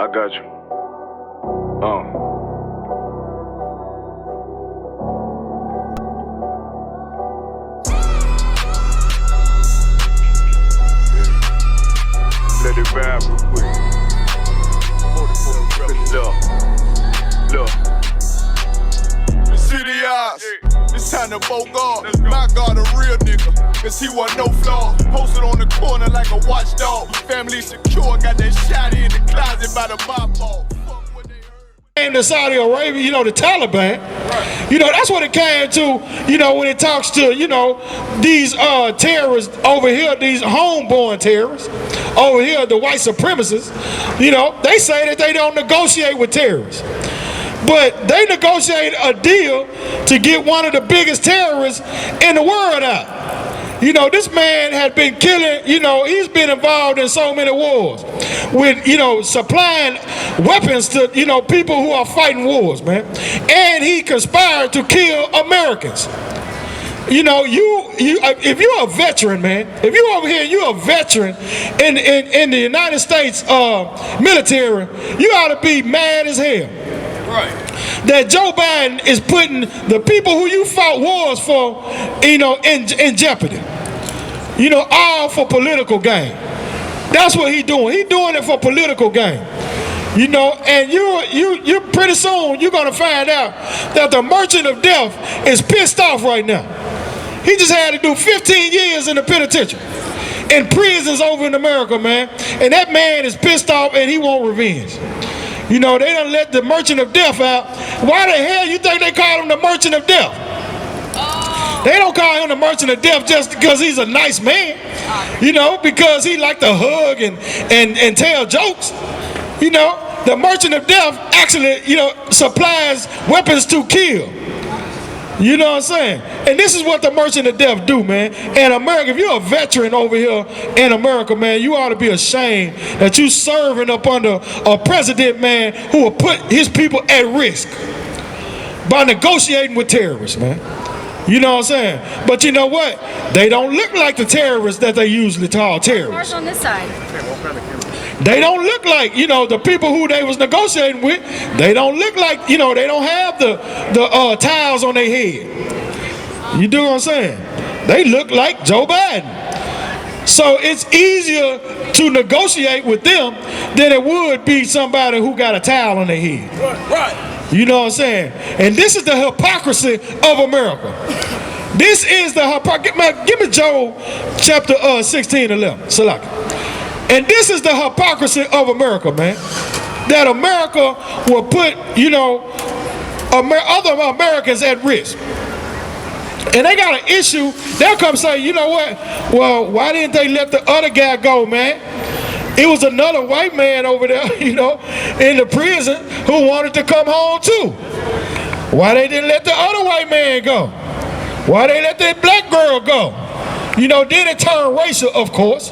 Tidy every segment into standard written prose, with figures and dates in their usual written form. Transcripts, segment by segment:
I got you. Let it vibe real quick. Look. City eyes, it's time to Bogart. My God, a real nigga, cause he wasn't no flaw. Posted on the corner like a watchdog. Family secure, got that shot in the closet by the mob ball. In the Saudi Arabia, you know, the Taliban, you know, that's what it came to, you know, when it talks to, you know, these terrorists over here, these homeborn terrorists over here, the white supremacists, you know, they say that they don't negotiate with terrorists. But they negotiated a deal to get one of the biggest terrorists in the world out. You know, this man had been killing, you know, he's been involved in so many wars with, you know, supplying weapons to, you know, people who are fighting wars, man. And he conspired to kill Americans. You know, if you're a veteran, man, if you're over here, you're a veteran in the United States military, you ought to be mad as hell. Right. That Joe Biden is putting the people who you fought wars for, you know, in jeopardy. You know, all for political gain. That's what he's doing. He's doing it for political gain. You know, and you pretty soon you're gonna find out that the merchant of death is pissed off right now. He just had to do 15 years in the penitentiary, in prisons over in America, man. And that man is pissed off and he want revenge. You know, they done let the merchant of death out. Why the hell you think they call him the merchant of death? They don't call him the merchant of death just because he's a nice man. You know, because he like to hug and tell jokes. You know, the merchant of death actually, you know, supplies weapons to kill. You know what I'm saying? And this is what the merchant of death do, man. And America, if you're a veteran over here in America, man, you ought to be ashamed that you serving up under a president, man, who will put his people at risk by negotiating with terrorists, man. You know what I'm saying? But you know what? They don't look like the terrorists that they usually call terrorists. On this side. They don't look like, you know, the people who they was negotiating with. They don't look like, you know, they don't have the tiles on their head. You do what I'm saying? They look like Joe Biden. So it's easier to negotiate with them than it would be somebody who got a towel on their head. Right. You know what I'm saying? And this is the hypocrisy of America. This is the hypocrisy. Give me Job chapter 16:11. Salaki. And this is the hypocrisy of America, man. That America will put, you know, other Americans at risk. And they got an issue. They'll come say, you know what? Well, why didn't they let the other guy go, man? It was another white man over there, you know, in the prison who wanted to come home too. Why they didn't let the other white man go? Why they let that black girl go? You know, then it turned racial, of course,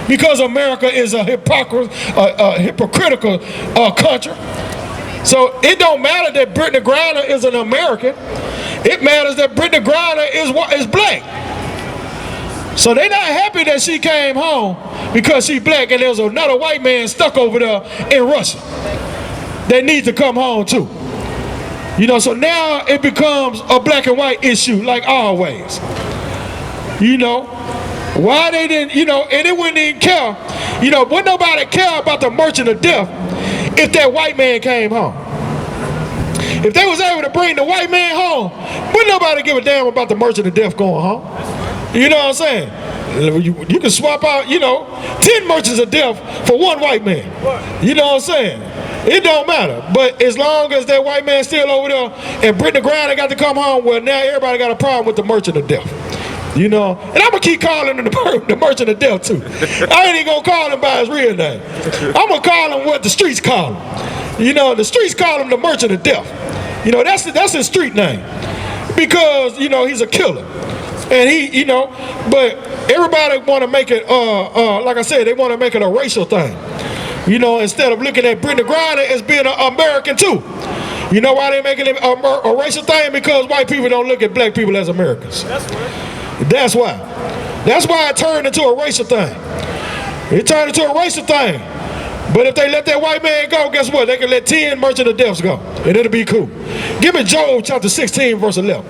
because America is a hypocritical country. So it don't matter that Brittany Griner is an American. It matters that Brittany Griner is black. So they're not happy that she came home because she's black and there's another white man stuck over there in Russia that needs to come home too. You know, so now it becomes a black and white issue like always. You know, why they didn't, you know, and it wouldn't even care. You know, wouldn't nobody care about the merchant of death if that white man came home. If they was able to bring the white man home, wouldn't nobody give a damn about the merchant of death going home. You know what I'm saying? You can swap out, you know, 10 merchants of death for one white man. You know what I'm saying? It don't matter. But as long as that white man's still over there and Brittany Griner got to come home, well, now everybody got a problem with the merchant of death. You know, and I'm gonna keep calling him the merchant of death too. I ain't even gonna call him by his real name. I'm gonna call him what the streets call him. You know, the streets call him the merchant of death. You know, that's his street name because, you know, he's a killer. And he, you know, but everybody want to make it, like I said, they want to make it a racial thing. You know, instead of looking at Brittany Griner as being an American too. You know why they making it a racial thing? Because white people don't look at black people as Americans. That's right. That's why. That's why it turned into a racial thing. It turned into a racial thing. But if they let that white man go, guess what? They can let 10 merchant of deaths go, and it'll be cool. Give me Job chapter 16, verse 11.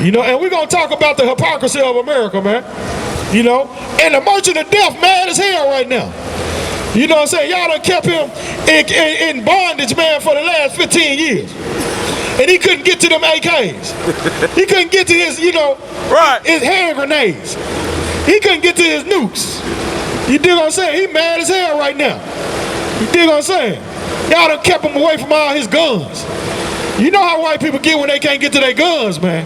You know, and we're going to talk about the hypocrisy of America, man. You know, and the merchant of death mad as hell right now. You know what I'm saying? Y'all done kept him in bondage, man, for the last 15 years. And he couldn't get to them AKs. He couldn't get to his, you know, his hand grenades. He couldn't get to his nukes. You dig what I'm saying? He mad as hell right now. You dig what I'm saying? Y'all done kept him away from all his guns. You know how white people get when they can't get to their guns, man.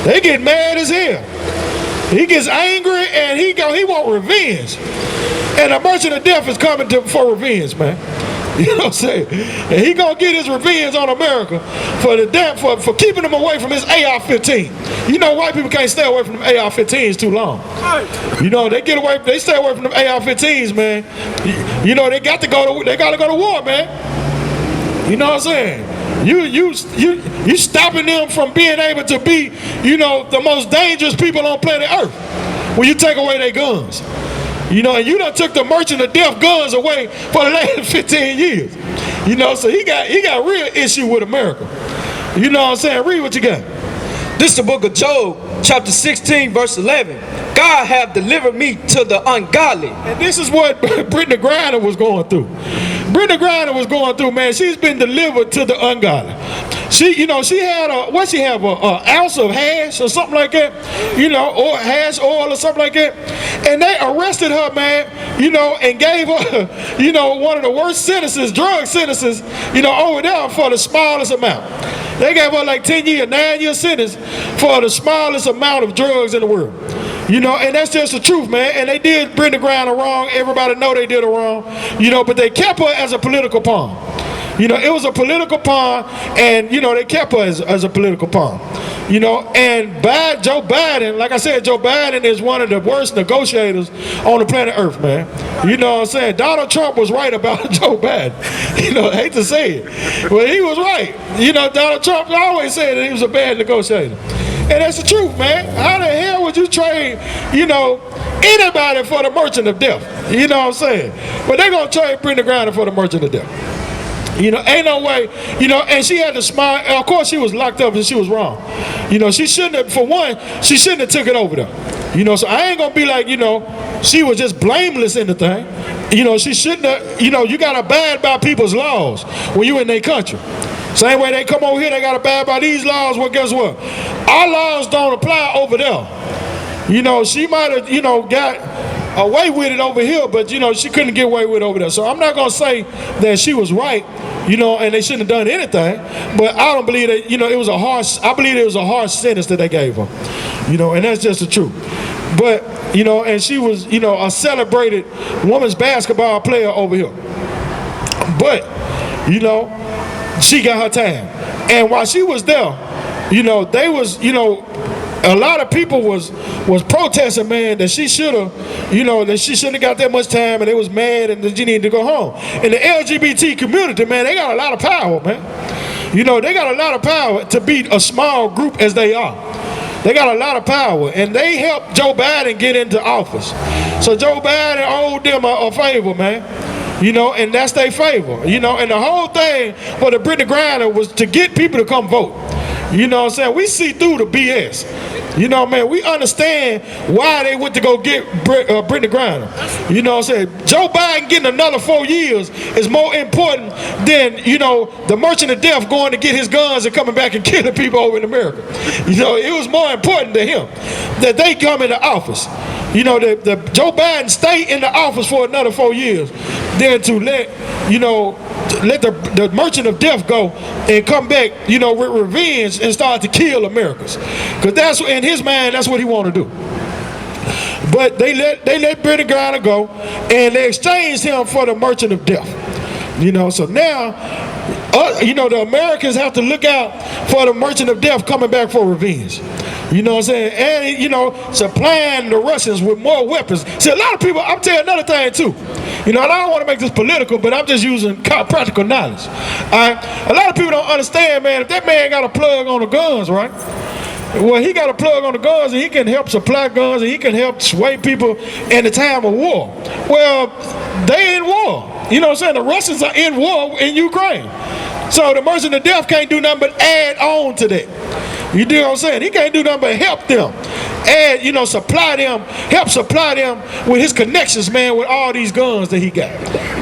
They get mad as hell. He gets angry and he want revenge. And the merchant of death is coming for revenge, man. You know what I'm saying? And he gonna get his revenge on America for keeping him away from his AR-15. You know, white people can't stay away from them AR-15s too long. You know, they stay away from them AR-15s, man. You know, they gotta go to war, man. You know what I'm saying? You stopping them from being able to be, you know, the most dangerous people on planet Earth when you take away their guns. You know, and you done took the merchant of death guns away for the last 15 years. You know, so he got real issue with America. You know what I'm saying? Read what you got. This is the book of Job, chapter 16, verse 11. God have delivered me to the ungodly. And this is what Brittany Griner was going through. Brittany Griner was going through, man. She's been delivered to the ungodly. She had an ounce of hash or something like that, you know, or hash oil or something like that. And they arrested her, man, you know, and gave her, you know, one of the worst sentences, drug sentences, you know, over there for the smallest amount. They gave her like 10-year, 9-year sentence for the smallest amount of drugs in the world. You know, and that's just the truth, man. And they did Brittany Griner wrong. Everybody know they did her wrong. You know, but they kept her as a political pawn. You know, it was a political pawn, and, you know, they kept her as a political pawn. You know, and Joe Biden, like I said, Joe Biden is one of the worst negotiators on the planet Earth, man. You know what I'm saying? Donald Trump was right about Joe Biden. You know, I hate to say it, but he was right. You know, Donald Trump always said that he was a bad negotiator. And that's the truth, man. How the hell would you trade, you know, anybody for the merchant of death? You know what I'm saying? But they're going to trade Brittany Griner for the merchant of death. You know, ain't no way, you know, and she had to smile. Of course, she was locked up and she was wrong. You know, she shouldn't have, for one, she shouldn't have took it over there. You know, so I ain't going to be like, you know, she was just blameless in the thing. You know, she shouldn't have, you know, you got to abide by people's laws when you in their country. Same way they come over here, they got to abide by these laws. Well, guess what? Our laws don't apply over there. You know, she might have, you know, got away with it over here, but, you know, she couldn't get away with it over there. So I'm not going to say that she was right, you know, and they shouldn't have done anything, but I don't believe that, you know, I believe it was a harsh sentence that they gave her, you know, and that's just the truth. But, you know, and she was, you know, a celebrated women's basketball player over here. But, you know, she got her time. And while she was there, you know, they was, you know, a lot of people was protesting, man, that she should have, you know, that she shouldn't have got that much time, and they was mad and that she needed to go home. And the LGBT community, man, they got a lot of power, man. You know, they got a lot of power to be a small group as they are. They got a lot of power, and they helped Joe Biden get into office. So Joe Biden owed them a favor, man. You know, and that's their favor. You know, and the whole thing for the Brittany Griner was to get people to come vote. You know what I'm saying? We see through the BS. You know, man, we understand why they went to go get Brittany Griner. You know what I'm saying? Joe Biden getting another 4 years is more important than, you know, the merchant of death going to get his guns and coming back and killing people over in America. You know, it was more important to him that they come into office. You know, the Joe Biden stay in the office for another 4 years than to let, you know, let the merchant of death go and come back, you know, with revenge and start to kill Americans. Because that's, in his mind, that's what he want to do. But they let Brittany Griner go, and they exchanged him for the merchant of death. You know, so now, you know, the Americans have to look out for the merchant of death coming back for revenge. You know what I'm saying? And, you know, supplying the Russians with more weapons. See, a lot of people, I'm telling you another thing too. You know, and I don't want to make this political, but I'm just using practical knowledge. All right? A lot of people don't understand, man, if that man got a plug on the guns, right? Well, he got a plug on the guns, and he can help supply guns, and he can help sway people in the time of war. Well, they in war. You know what I'm saying? The Russians are in war in Ukraine. So the merchant of death can't do nothing but add on to that. You do what I'm saying? He can't do nothing but help them. Add, you know, supply them, help supply them with his connections, man, with all these guns that he got.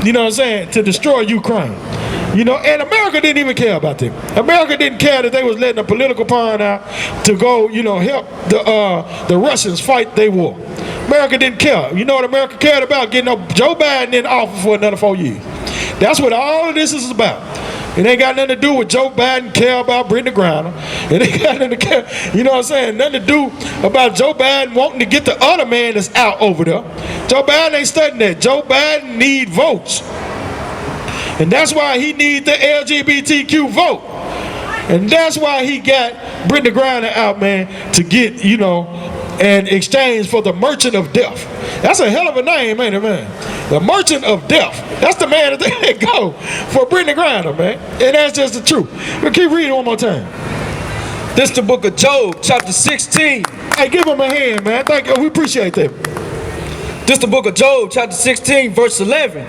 You know what I'm saying? To destroy Ukraine. You know, and America didn't even care about them. America didn't care that they was letting a political pawn out to go, you know, help the Russians fight their war. America didn't care. You know what America cared about? Getting Joe Biden in office for another 4 years. That's what all of this is about. It ain't got nothing to do with Joe Biden care about Brittany Griner. It ain't got nothing to care, you know what I'm saying? Nothing to do about Joe Biden wanting to get the other man that's out over there. Joe Biden ain't studying that. Joe Biden need votes. And that's why he need the LGBTQ vote. And that's why he got Brittany Griner out, man, to get, you know, in exchange for the merchant of death. That's a hell of a name, ain't it, man? The merchant of death. That's the man that they go for Brittany Griner, man. And that's just the truth. But keep reading one more time. This the book of Job, chapter 16. Hey, give him a hand, man. Thank you. We appreciate that. This the book of Job, chapter 16, verse 11.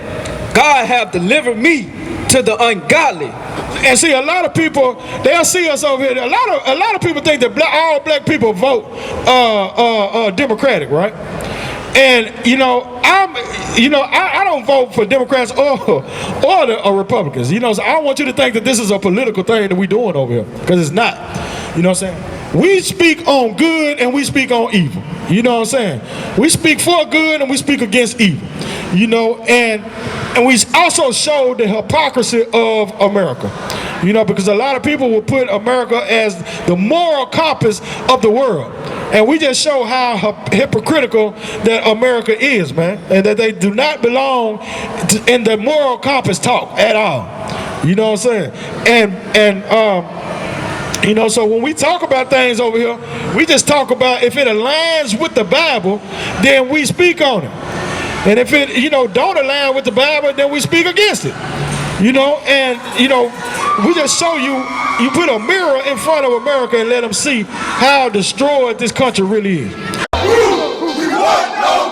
God have delivered me to the ungodly. And see, a lot of people, they'll see us over here. A lot of people think that all black people vote Democratic, right? And I don't vote for Democrats or the Republicans. You know, so I don't want you to think that this is a political thing that we're doing over here, because it's not. You know what I'm saying? We speak on good and we speak on evil. You know what I'm saying? We speak for good and we speak against evil. You know, and we also show the hypocrisy of America. You know, because a lot of people will put America as the moral compass of the world. And we just show how hypocritical that America is, man. And that they do not belong in the moral compass talk at all. You know what I'm saying? You know, so when we talk about things over here, we just talk about if it aligns with the Bible, then we speak on it. And if it, you know, don't align with the Bible, then we speak against it. You know, and, you know, we just show you put a mirror in front of America and let them see how destroyed this country really is. We want no